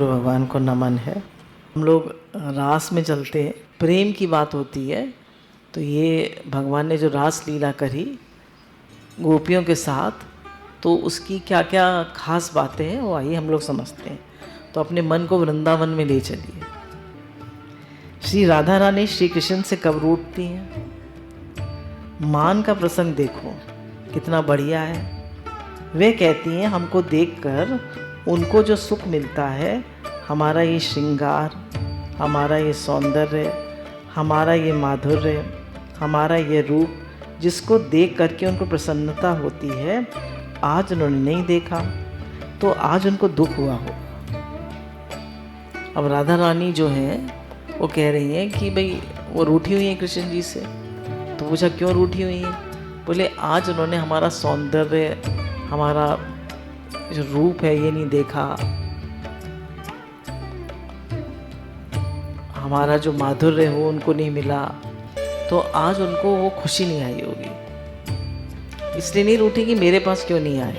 भगवान को नमन है। हम लोग रास में चलते हैं, प्रेम की बात होती है तो ये भगवान ने जो रास लीला करी गोपियों के साथ, तो उसकी क्या क्या खास बातें हैं वो आइए हम लोग समझते हैं। तो अपने मन को वृंदावन में ले चलिए। श्री राधा रानी श्री कृष्ण से कब रूठती हैं? मान का प्रसंग देखो कितना बढ़िया है। वे कहती हैं हमको देखकर उनको जो सुख मिलता है, हमारा ये श्रृंगार, हमारा ये सौंदर्य, हमारा ये माधुर्य, हमारा ये रूप, जिसको देख करके उनको प्रसन्नता होती है, आज उन्होंने नहीं देखा तो आज उनको दुख हुआ हो। अब राधा रानी जो हैं वो कह रही हैं कि भाई वो रूठी हुई हैं कृष्ण जी से। तो पूछा क्यों रूठी हुई हैं? बोले आज उन्होंने हमारा सौंदर्य, हमारा जो रूप है ये नहीं देखा, हमारा जो माधुर्य हो उनको नहीं मिला, तो आज उनको वो खुशी नहीं आई होगी। इसलिए नहीं रूठी कि मेरे पास क्यों नहीं आए,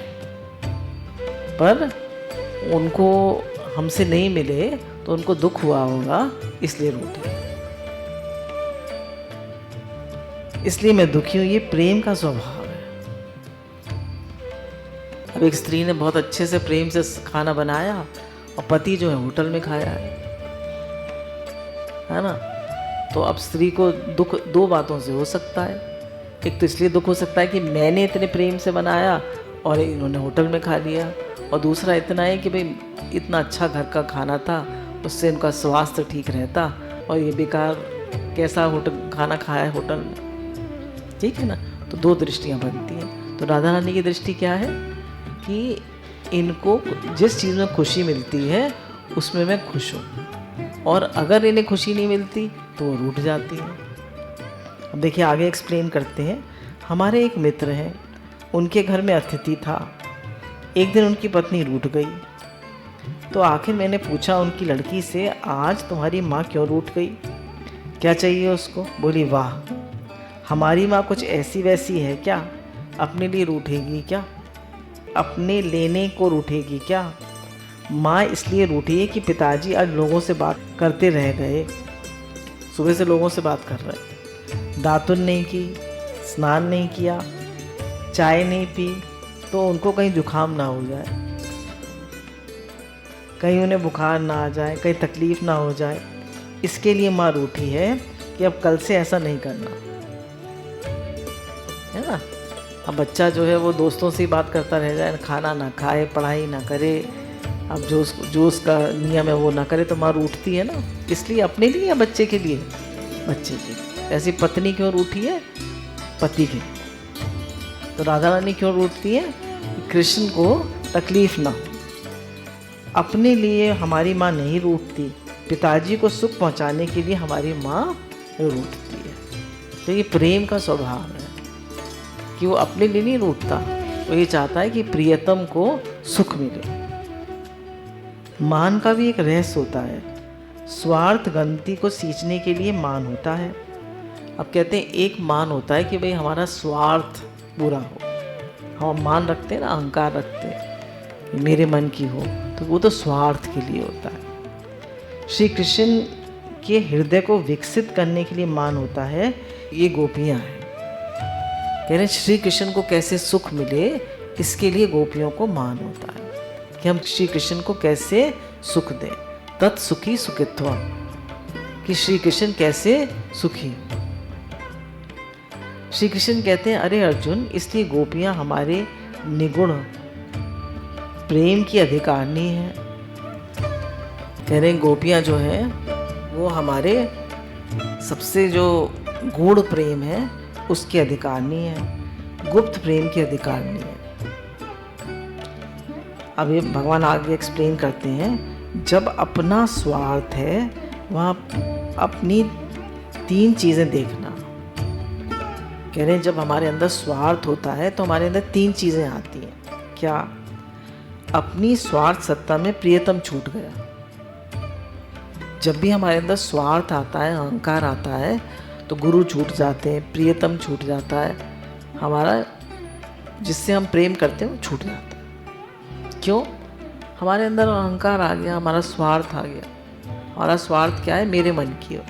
पर उनको हमसे नहीं मिले तो उनको दुख हुआ होगा, इसलिए रूठी। इसलिए मैं दुखी हूं। ये प्रेम का स्वभाव है। अब एक स्त्री ने बहुत अच्छे से प्रेम से खाना बनाया और पति जो है होटल में खाया है ना। तो अब स्त्री को दुख दो बातों से हो सकता है। एक तो इसलिए दुख हो सकता है कि मैंने इतने प्रेम से बनाया और इन्होंने होटल में खा लिया, और दूसरा इतना है कि भाई इतना अच्छा घर का खाना था, उससे इनका स्वास्थ्य ठीक रहता, और ये बेकार कैसा होटल खाना खाया है होटल में। ठीक है ना। तो दो दृष्टियाँ बनती हैं। तो राधा रानी की दृष्टि क्या है कि इनको जिस चीज़ में खुशी मिलती है उसमें मैं खुश हूँ, और अगर इन्हें खुशी नहीं मिलती तो वो रूठ जाती है। अब देखिए आगे एक्सप्लेन करते हैं। हमारे एक मित्र हैं, उनके घर में अतिथि था। एक दिन उनकी पत्नी रूठ गई, तो आखिर मैंने पूछा उनकी लड़की से, आज तुम्हारी माँ क्यों रूठ गई, क्या चाहिए उसको? बोली वाह, हमारी माँ कुछ ऐसी वैसी है क्या? अपने लिए रूठेगी क्या? अपने लेने को रूठेगी क्या? माँ इसलिए रूठी है कि पिताजी आज लोगों से बात करते रह गए, सुबह से लोगों से बात कर रहे, दातुन नहीं की, स्नान नहीं किया, चाय नहीं पी, तो उनको कहीं जुकाम ना हो जाए, कहीं उन्हें बुखार ना आ जाए, कहीं तकलीफ़ ना हो जाए, इसके लिए माँ रूठी है कि अब कल से ऐसा नहीं करना, है ना। अब बच्चा जो है वो दोस्तों से ही बात करता रह जाए, खाना ना खाए, पढ़ाई ना करे, अब जो उसका नियम है वो ना करे, तो माँ रूठती है ना। इसलिए अपने लिए या बच्चे के लिए? बच्चे के लिए। ऐसी पत्नी क्यों रूठी है? पति के। तो राधा रानी क्यों रूठती है? कृष्ण को तकलीफ ना हो। अपने लिए हमारी माँ नहीं रूठती, पिताजी को सुख पहुँचाने के लिए हमारी माँ रूठती है। तो ये प्रेम का स्वभाव है कि वो अपने लिए नहीं रूठता, वो ये चाहता है कि प्रियतम को सुख मिले। मान का भी एक रहस्य होता है। स्वार्थ गंती को सींचने के लिए मान होता है। अब कहते हैं एक मान होता है कि भाई हमारा स्वार्थ बुरा हो, हम मान रखते हैं ना, अहंकार रखते हैं मेरे मन की हो, तो वो तो स्वार्थ के लिए होता है। श्री कृष्ण के हृदय को विकसित करने के लिए मान होता है। ये गोपियाँ हैं, कह रहे श्री कृष्ण को कैसे सुख मिले, इसके लिए गोपियों को मान होता है कि हम श्री कृष्ण को कैसे सुख दें। तत्सुखी सुखित्वा, कि श्री कृष्ण कैसे सुखी। श्री कृष्ण कहते हैं अरे अर्जुन, इसलिए गोपियां हमारे निगुण प्रेम की अधिकारिणी है। कह रहे गोपियां जो हैं वो हमारे सबसे जो गूढ़ प्रेम है उसकी अधिकारिणी है, गुप्त प्रेम की अधिकारिणी है। अब ये भगवान आगे एक्सप्लेन करते हैं, जब अपना स्वार्थ है वहाँ अपनी तीन चीज़ें देखना। कह रहे हैं जब हमारे अंदर स्वार्थ होता है तो हमारे अंदर तीन चीज़ें आती हैं। क्या? अपनी स्वार्थ सत्ता में प्रियतम छूट गया। जब भी हमारे अंदर स्वार्थ आता है, अहंकार आता है, तो गुरु छूट जाते हैं, प्रियतम छूट जाता है, हमारा जिससे हम प्रेम करते हैं वो छूट जाता है। क्यों? हमारे अंदर अहंकार आ गया, हमारा स्वार्थ आ गया। हमारा स्वार्थ क्या है? मेरे मन की हो।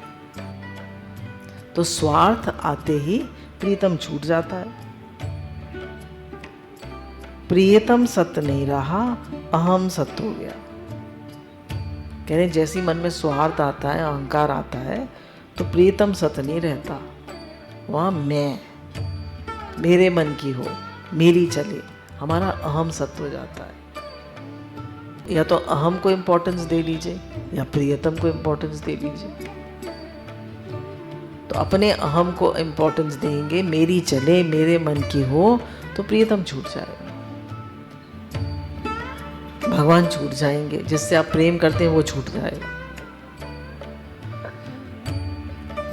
तो स्वार्थ आते ही प्रीतम छूट जाता है। प्रियतम सत्य नहीं रहा, अहम सत्य हो गया। कह रहे जैसी मन में स्वार्थ आता है, अहंकार आता है, तो प्रियतम सत्य नहीं रहता। वहाँ मैं, मेरे मन की हो, मेरी चले, हमारा अहम सत्य हो जाता है। या तो अहम को इम्पोर्टेंस दे लीजिए या प्रियतम को इम्पोर्टेंस दे लीजिए। तो अपने अहम को इम्पोर्टेंस देंगे, मेरी चले, मेरे मन की हो, तो प्रियतम छूट जाएगा, भगवान छूट जाएंगे, जिससे आप प्रेम करते हैं वो छूट जाएगा।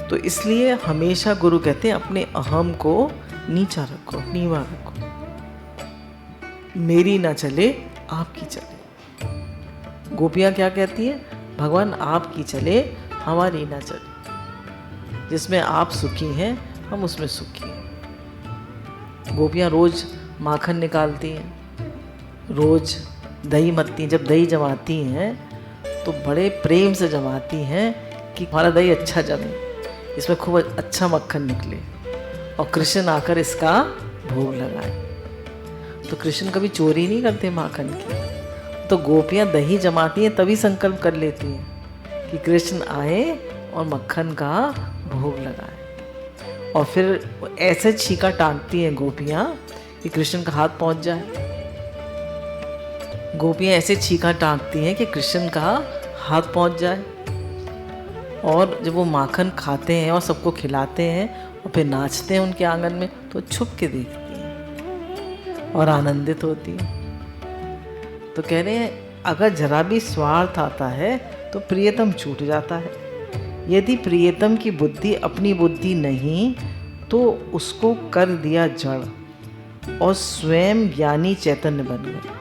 तो इसलिए हमेशा गुरु कहते हैं अपने अहम को नीचा रखो, नीवा रखो। मेरी ना चले, आपकी चले। गोपियाँ क्या कहती हैं? भगवान आपकी चले, हमारी ना चले। जिसमें आप सुखी हैं, हम उसमें सुखी हैं। गोपियाँ रोज माखन निकालती हैं, रोज दही मत्ती हैं। जब दही जमाती हैं तो बड़े प्रेम से जमाती हैं कि हमारा दही अच्छा जमे, इसमें खूब अच्छा मक्खन निकले और कृष्ण आकर इसका भोग लगाए। तो कृष्ण कभी चोरी नहीं करते माखन की। तो गोपियाँ दही जमाती हैं तभी संकल्प कर लेती हैं कि कृष्ण आए और मक्खन का भोग लगाए। और फिर ऐसे छीका टांगती हैं गोपियाँ कि कृष्ण का हाथ पहुँच जाए। गोपियाँ ऐसे छीका टांगती हैं कि कृष्ण का हाथ पहुँच जाए। और जब वो माखन खाते हैं और सबको खिलाते हैं और फिर नाचते हैं उनके आंगन में, तो छुप के देखती हैं और आनंदित होती हैं। तो कह रहे हैं अगर जरा भी स्वार्थ आता है तो प्रियतम छूट जाता है। यदि प्रियतम की बुद्धि अपनी बुद्धि नहीं तो उसको कर दिया जड़ और स्वयं ज्ञानी चैतन्य बन गए।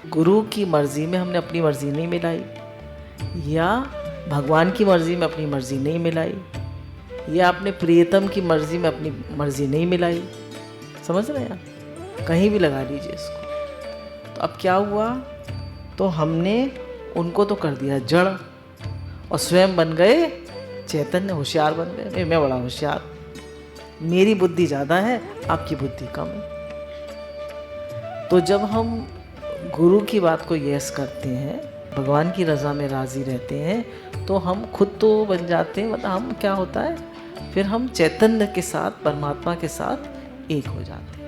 गुरु की मर्जी में हमने अपनी मर्जी नहीं मिलाई, या भगवान की मर्जी में अपनी मर्जी नहीं मिलाई, या अपने प्रियतम की मर्जी में अपनी मर्जी नहीं मिलाई। समझ रहे हैं आप? कहीं भी लगा लीजिए इसको। तो अब क्या हुआ? तो हमने उनको तो कर दिया जड़ और स्वयं बन गए चैतन्य, होशियार बन गए। मैं बड़ा होशियार, मेरी बुद्धि ज़्यादा है, आपकी बुद्धि कम है। तो जब हम गुरु की बात को यस करते हैं, भगवान की रज़ा में राज़ी रहते हैं, तो हम खुद तो बन जाते हैं। मतलब हम क्या होता है, फिर हम चैतन्य के साथ, परमात्मा के साथ एक हो जाते हैं।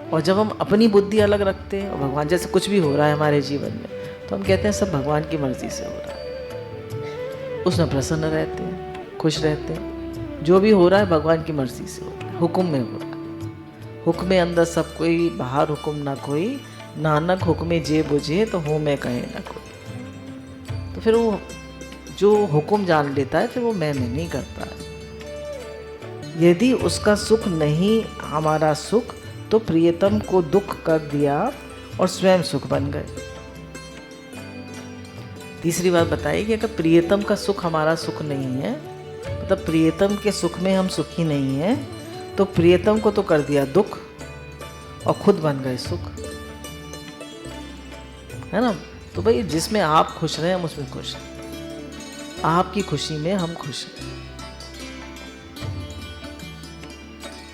और जब हम अपनी बुद्धि अलग रखते हैं और भगवान, जैसे कुछ भी हो रहा है हमारे जीवन में, तो हम कहते हैं सब भगवान की मर्जी से हो रहा है। उसमें प्रसन्न रहते हैं, खुश रहते हैं। जो भी हो रहा है भगवान की मर्जी से हो रहा है, हुक्म में हो रहा है। हुक्म अंदर सब कोई, बाहर हुक्म ना कोई, नानक हुक्मे जे बुझे तो हो मैं कहे ना कोई। तो फिर वो जो हुक्म जान लेता है, फिर वो मैं नहीं करता है। यदि उसका सुख नहीं हमारा सुख, तो प्रियतम को दुख कर दिया और स्वयं सुख बन गए। तीसरी बात बताई कि अगर प्रियतम का सुख हमारा सुख नहीं है, मतलब प्रियतम के सुख में हम सुखी नहीं हैं, तो प्रियतम को तो कर दिया दुख और खुद बन गए सुख, है ना? तो भाई जिसमें आप खुश रहे हम उसमें खुश हैं, आपकी खुशी में हम खुश हैं।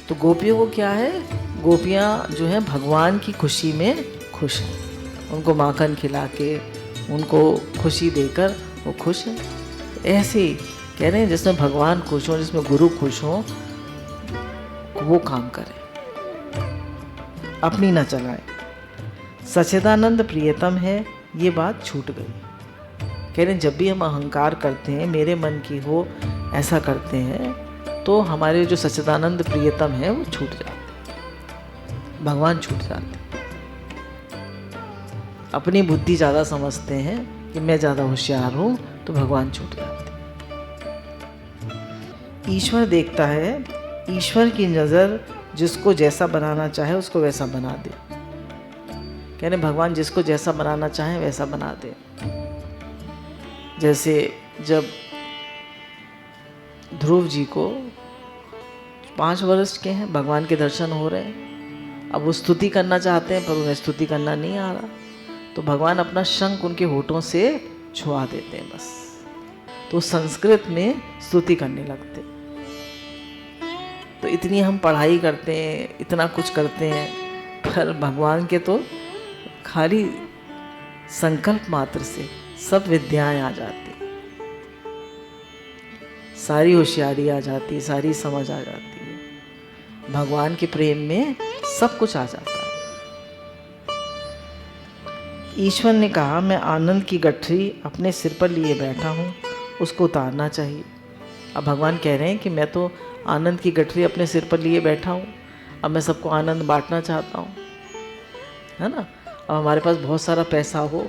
तो गोपियों को क्या है? गोपियाँ जो हैं भगवान की खुशी में खुश हैं। उनको माखन खिला के, उनको खुशी देकर वो खुश हैं। ऐसे ही कह रहे हैं जिसमें भगवान खुश हो, जिसमें गुरु खुश हो, वो काम करें, अपनी ना चलाए। सच्चिदानंद प्रियतम है, ये बात छूट गई। कह रहे हैं जब भी हम अहंकार करते हैं, मेरे मन की हो, ऐसा करते हैं, तो हमारे जो सच्चिदानंद प्रियतम है वो छूट जाते हैं, भगवान छूट जाते हैं। अपनी बुद्धि ज़्यादा समझते हैं कि मैं ज़्यादा होशियार हूँ, तो भगवान छूट जाते हैं। ईश्वर देखता है, ईश्वर की नज़र जिसको जैसा बनाना चाहे उसको वैसा बना दे। कह रहे भगवान जिसको जैसा बनाना चाहे वैसा बना दे। जैसे जब ध्रुव जी को 5 वर्ष के हैं, भगवान के दर्शन हो रहे हैं, अब वो स्तुति करना चाहते हैं पर उन्हें स्तुति करना नहीं आ रहा, तो भगवान अपना शंख उनके होठों से छुआ देते हैं बस, तो संस्कृत में स्तुति करने लगते। तो इतनी हम पढ़ाई करते हैं, इतना कुछ करते हैं, पर भगवान के तो खाली संकल्प मात्र से सब विद्याएं आ जाती, सारी होशियारी आ जाती, सारी समझ आ जाती है। भगवान के प्रेम में सब कुछ आ जाता है। ईश्वर ने कहा, मैं आनंद की गठरी अपने सिर पर लिए बैठा हूँ, उसको उतारना चाहिए। अब भगवान कह रहे हैं कि मैं तो आनंद की गठरी अपने सिर पर लिए बैठा हूँ, अब मैं सबको आनंद बांटना चाहता हूँ, है ना। अब हमारे पास बहुत सारा पैसा हो,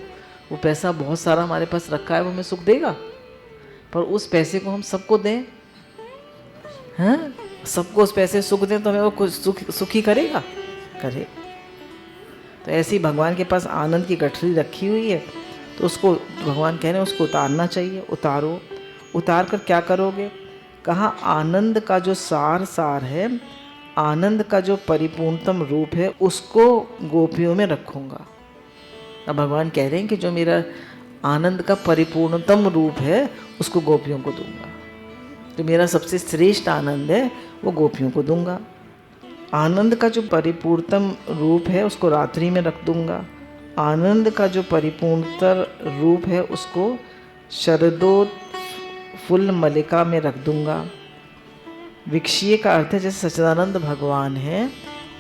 वो पैसा बहुत सारा हमारे पास रखा है, वो हमें सुख देगा, पर उस पैसे को हम सबको दें, हैं, सबको उस पैसे सुख दें तो हमें वो कुछ सुखी करेगा, करे। तो ऐसे ही भगवान के पास आनंद की गठरी रखी हुई है, तो उसको भगवान कह रहे हैं उसको उतारना चाहिए। उतारो। उतार कर क्या करोगे? कहा, आनंद का जो सार है, आनंद का जो परिपूर्णतम रूप है, उसको गोपियों में रखूँगा। अब भगवान कह रहे हैं कि जो मेरा आनंद का परिपूर्णतम रूप है उसको गोपियों को दूंगा, जो मेरा सबसे श्रेष्ठ आनंद है वो गोपियों को दूंगा। आनंद का जो परिपूर्णतम रूप है उसको रात्रि में रख दूंगा। आनंद का जो परिपूर्णतर रूप है उसको शरदोत्फुल्ल मल्लिका में रख दूंगा। विक्षीय का अर्थ है जैसे सच्चिदानंद भगवान है,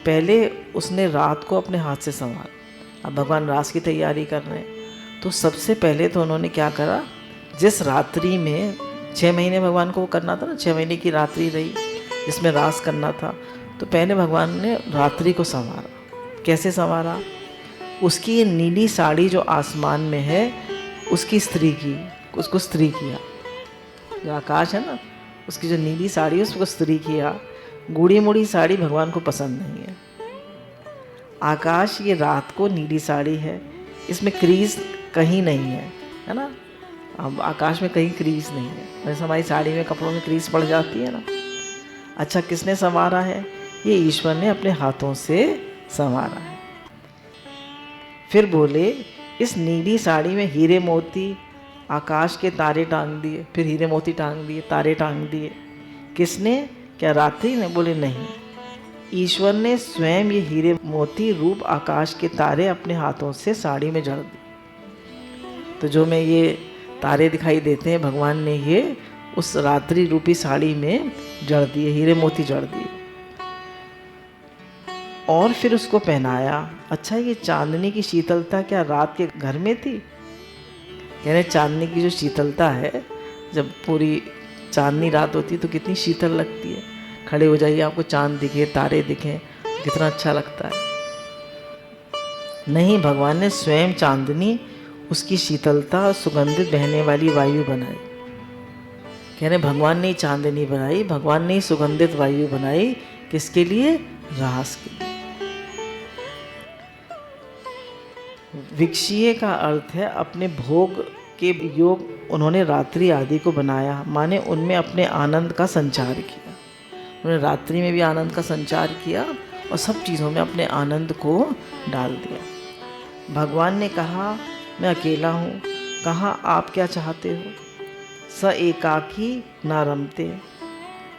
पहले उसने रात को अपने हाथ से संभाला। अब भगवान रास की तैयारी कर रहे हैं, तो सबसे पहले तो उन्होंने क्या करा, जिस रात्रि में 6 महीने भगवान को वो करना था ना, 6 महीने की रात्रि रही जिसमें रास करना था, तो पहले भगवान ने रात्रि को संवारा। कैसे संवारा? उसकी नीली साड़ी जो आसमान में है उसकी स्त्री की, उसको स्त्री किया। जो आकाश है ना, उसकी जो नीली साड़ी है उसको स्त्री किया। गूढ़ी मुड़ी साड़ी भगवान को पसंद नहीं है। आकाश ये रात को नीली साड़ी है, इसमें क्रीज कहीं नहीं है, है ना। अब आकाश में कहीं क्रीज नहीं है, वैसे हमारी साड़ी में, कपड़ों में क्रीज पड़ जाती है ना। अच्छा, किसने संवारा है? ये ईश्वर ने अपने हाथों से संवारा है। फिर बोले, इस नीली साड़ी में हीरे मोती, आकाश के तारे टांग दिए। फिर हीरे मोती टांग दिए, तारे टांग दिए। किसने? क्या रात्रि ने? बोले नहीं, ईश्वर ने स्वयं ये हीरे मोती रूप आकाश के तारे अपने हाथों से साड़ी में जड़ दिए। तो जो मैं ये तारे दिखाई देते हैं, भगवान ने ये उस रात्रि रूपी साड़ी में जड़ दिए, हीरे मोती जड़ दिए। और फिर उसको पहनाया। अच्छा, ये चांदनी की शीतलता क्या रात के घर में थी? कह रहे चांदनी की जो शीतलता है, जब पूरी चांदनी रात होती है तो कितनी शीतल लगती है। खड़े हो जाइए, आपको चांद दिखे, तारे दिखें, कितना अच्छा लगता है। नहीं, भगवान ने स्वयं चांदनी, उसकी शीतलता और सुगंधित बहने वाली वायु बनाई। कह रहे भगवान ने चांदनी बनाई, भगवान ने सुगंधित वायु बनाई। किसके लिए? रास के लिए। विक्षीय का अर्थ है अपने भोग के योग उन्होंने रात्रि आदि को बनाया, माने उनमें अपने आनंद का संचार किया। उन्होंने रात्रि में भी आनंद का संचार किया और सब चीज़ों में अपने आनंद को डाल दिया। भगवान ने कहा, मैं अकेला हूँ। कहा, आप क्या चाहते हो? स एकाकी न रमते।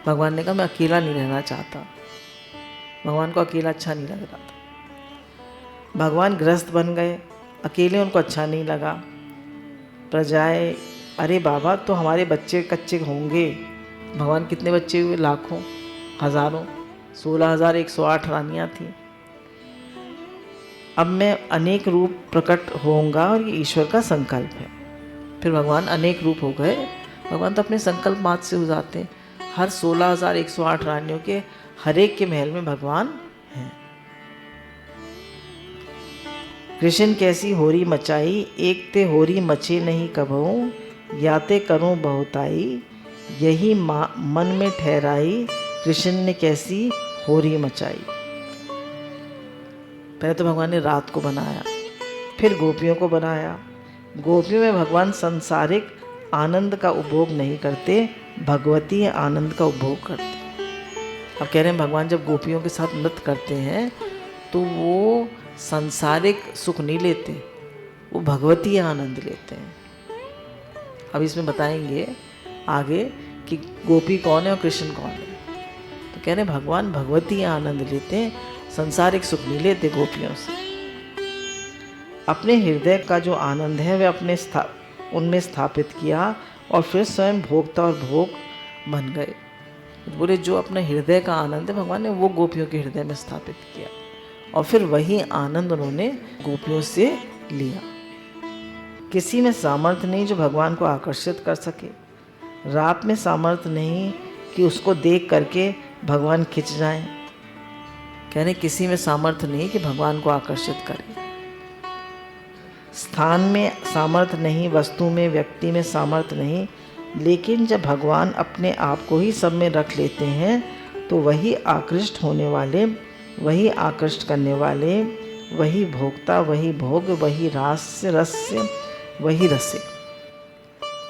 भगवान ने कहा, मैं अकेला नहीं रहना चाहता। भगवान को अकेला अच्छा नहीं लग रहा था। भगवान गृहस्थ बन गए, अकेले उनको अच्छा नहीं लगा। प्रजाएं, अरे बाबा, तो हमारे बच्चे कच्चे होंगे। भगवान कितने बच्चे हुए? लाखों, हज़ारों। 16,108 रानियाँ थीं। अब मैं अनेक रूप प्रकट होऊंगा और ये ईश्वर का संकल्प है। फिर भगवान अनेक रूप हो गए। भगवान तो अपने संकल्प मात्र से हो जाते हैं। हर 16,108 रानियों के हर एक के महल में भगवान हैं। कृष्ण कैसी होरी मचाई, एक ते होरी मचे नहीं कबहू, याते करूं बहुताई, यही मन में ठहराई, कृष्ण ने कैसी होरी मचाई। पहले तो भगवान ने रात को बनाया, फिर गोपियों को बनाया। गोपियों में भगवान संसारिक आनंद का उपभोग नहीं करते, भगवती आनंद का उपभोग करते। अब कह रहे हैं भगवान जब गोपियों के साथ नृत्य करते हैं तो वो सांसारिक सुख नहीं लेते, वो भगवती आनंद लेते हैं। अब इसमें बताएंगे आगे कि गोपी कौन है और कृष्ण कौन है। तो कह रहे भगवान भगवती आनंद लेते हैं, संसारिक सुख नहीं लेते गोपियों से। अपने हृदय का जो आनंद है वह उनमें स्थापित किया और फिर स्वयं भोक्ता और भोग बन गए। बोले जो अपने हृदय का आनंद है भगवान ने वो गोपियों के हृदय में स्थापित किया और फिर वही आनंद उन्होंने गोपियों से लिया। किसी में सामर्थ्य नहीं जो भगवान को आकर्षित कर सके, रात में सामर्थ्य नहीं कि उसको देख करके भगवान खिंच जाएं। कहने किसी में सामर्थ्य नहीं कि भगवान को आकर्षित करे। स्थान में सामर्थ्य नहीं, वस्तु में, व्यक्ति में सामर्थ्य नहीं, लेकिन जब भगवान अपने आप को ही सब में रख लेते हैं तो वही आकृष्ट होने वाले, वही आकृष्ट करने वाले, वही भोक्ता, वही भोग, वही रस्य, वही रसिक।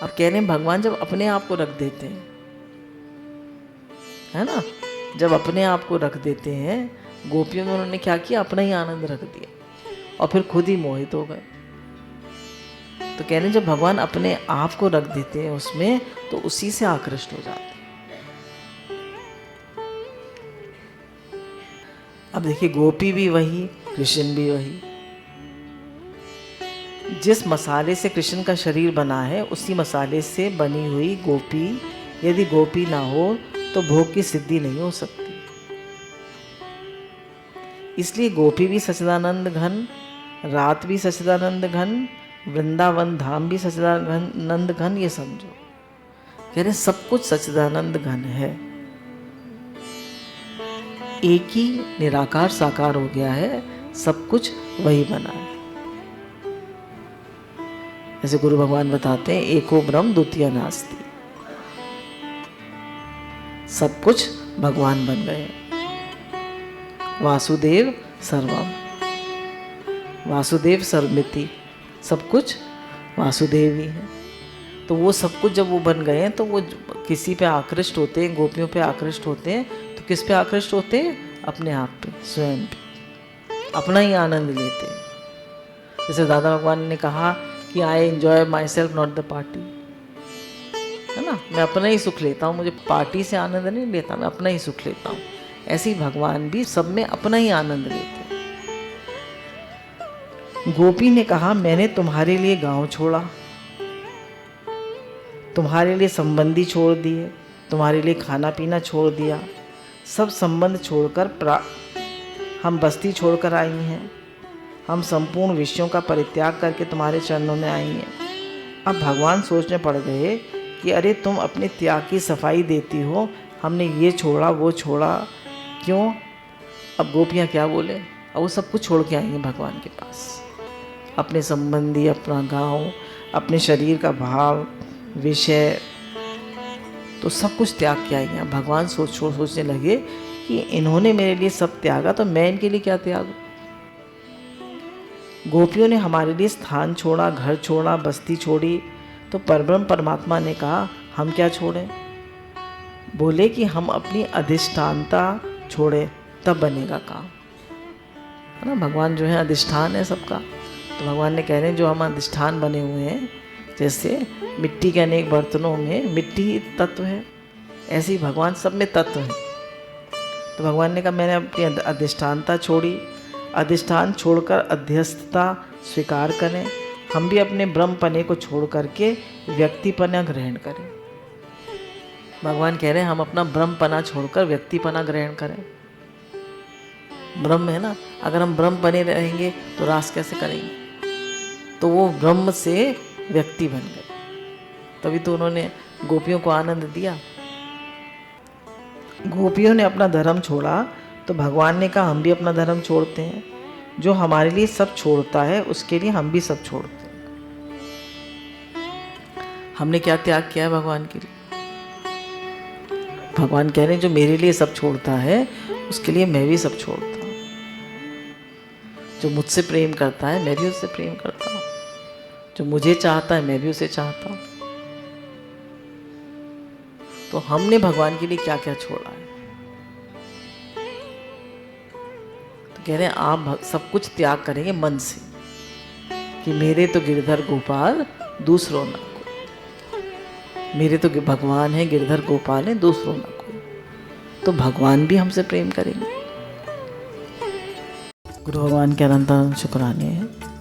अब कह रहे हैं भगवान जब अपने आप को रख देते हैं, है ना, जब अपने आप को रख देते हैं, गोपियों में उन्होंने क्या किया, अपना ही आनंद रख दिया और फिर खुद ही मोहित हो गए। तो कह रहे हैं जब भगवान अपने आप को रख देते हैं उसमें तो उसी से आकृष्ट हो जाते हैं। अब देखिए गोपी भी वही, कृष्ण भी वही। जिस मसाले से कृष्ण का शरीर बना है उसी मसाले से बनी हुई गोपी, यदि गोपी ना हो तो भोग की सिद्धि नहीं हो सकती। इसलिए गोपी भी सच्चिदानंद घन, रात भी सच्चिदानंद घन, वृंदावन धाम भी सच्चिदानंद घन, ये समझो। कह रहे सब कुछ सच्चिदानंद घन है, एक ही निराकार साकार हो गया है, सब कुछ वही बना है। जैसे गुरु भगवान बताते हैं एको ब्रह्म द्वितीय नास्ति, सब कुछ भगवान बन गए। वासुदेव सर्वम, वासुदेव सर्वमिति, सब कुछ वासुदेव ही है। तो वो सब कुछ जब वो बन गए हैं तो वो किसी पे आकृष्ट होते हैं, गोपियों पे आकृष्ट होते हैं, तो किस पे आकृष्ट होते हैं, अपने आप पे, स्वयं पे, अपना ही आनंद लेते हैं। जैसे दादा भगवान ने कहा कि I enjoy my self not the party, है ना, मैं अपना ही सुख लेता हूँ, मुझे पार्टी से आनंद नहीं लेता, मैं अपना ही सुख लेता हूँ। ऐसे ही भगवान भी सब में अपना ही आनंद लेते हैं। गोपी ने कहा मैंने तुम्हारे लिए गांव छोड़ा, तुम्हारे लिए संबंधी छोड़ दिए, तुम्हारे लिए खाना पीना छोड़ दिया, सब संबंध छोड़कर हम बस्ती छोड़कर आई हैं, हम संपूर्ण विषयों का परित्याग करके तुम्हारे चरणों में आई हैं। अब भगवान सोचने पड़ गए कि अरे तुम अपने त्याग की सफाई देती हो, हमने ये छोड़ा वो छोड़ा, क्यों? अब गोपियाँ क्या बोले, अब वो सब कुछ छोड़ के आई हैं भगवान के पास, अपने संबंधी, अपना गांव, अपने शरीर का भाव, विषय, तो सब कुछ त्याग के आई हैं। भगवान सोचने लगे कि इन्होंने मेरे लिए सब त्यागा तो मैं इनके लिए क्या त्यागूं। गोपियों ने हमारे लिए स्थान छोड़ा, घर छोड़ा, बस्ती छोड़ी, तो परब्रह्म परमात्मा ने कहा हम क्या छोड़ें? बोले कि हम अपनी अधिष्ठानता छोड़े तब बनेगा काम, है ना। भगवान जो है अधिष्ठान है सबका, तो भगवान ने कह रहे हैं जो हम अधिष्ठान बने हुए हैं, जैसे मिट्टी के अनेक बर्तनों में मिट्टी ही तत्व है, ऐसे ही भगवान सब में तत्व है। तो भगवान ने कहा मैंने अपनी अधिष्ठानता छोड़ी, अधिष्ठान छोड़कर अध्यस्थता स्वीकार करें, हम भी अपने ब्रह्मपने को छोड़ करके व्यक्तिपना ग्रहण करें। भगवान कह रहे हैं हम अपना ब्रह्मपना छोड़कर व्यक्तिपना ग्रहण करें। ब्रह्म है ना, अगर हम ब्रह्म बने रहेंगे तो रास कैसे करेंगे? तो वो ब्रह्म से व्यक्ति बन गए, तभी तो उन्होंने गोपियों को आनंद दिया। गोपियों ने अपना धर्म छोड़ा तो भगवान ने कहा हम भी अपना धर्म छोड़ते हैं, जो हमारे लिए सब छोड़ता है उसके लिए हम भी सब छोड़ते हैं। हमने क्या त्याग किया है भगवान के लिए? भगवान कह रहे हैं जो मेरे लिए सब छोड़ता है उसके लिए मैं भी सब छोड़ता हूँ। जो मुझसे प्रेम करता है मैं भी उससे प्रेम करता हूँ, जो मुझे चाहता है मैं भी उसे चाहता हूँ। तो हमने भगवान के लिए क्या क्या छोड़ा है? तो कह रहे हैं आप सब कुछ त्याग करेंगे मन से कि मेरे तो गिरधर गोपाल दूसरों ना कोई, मेरे तो भगवान है गिरधर गोपाल है दूसरों ना कोई, तो भगवान भी हमसे प्रेम करेंगे। गुरु भगवान के अनंत शुक्राने हैं।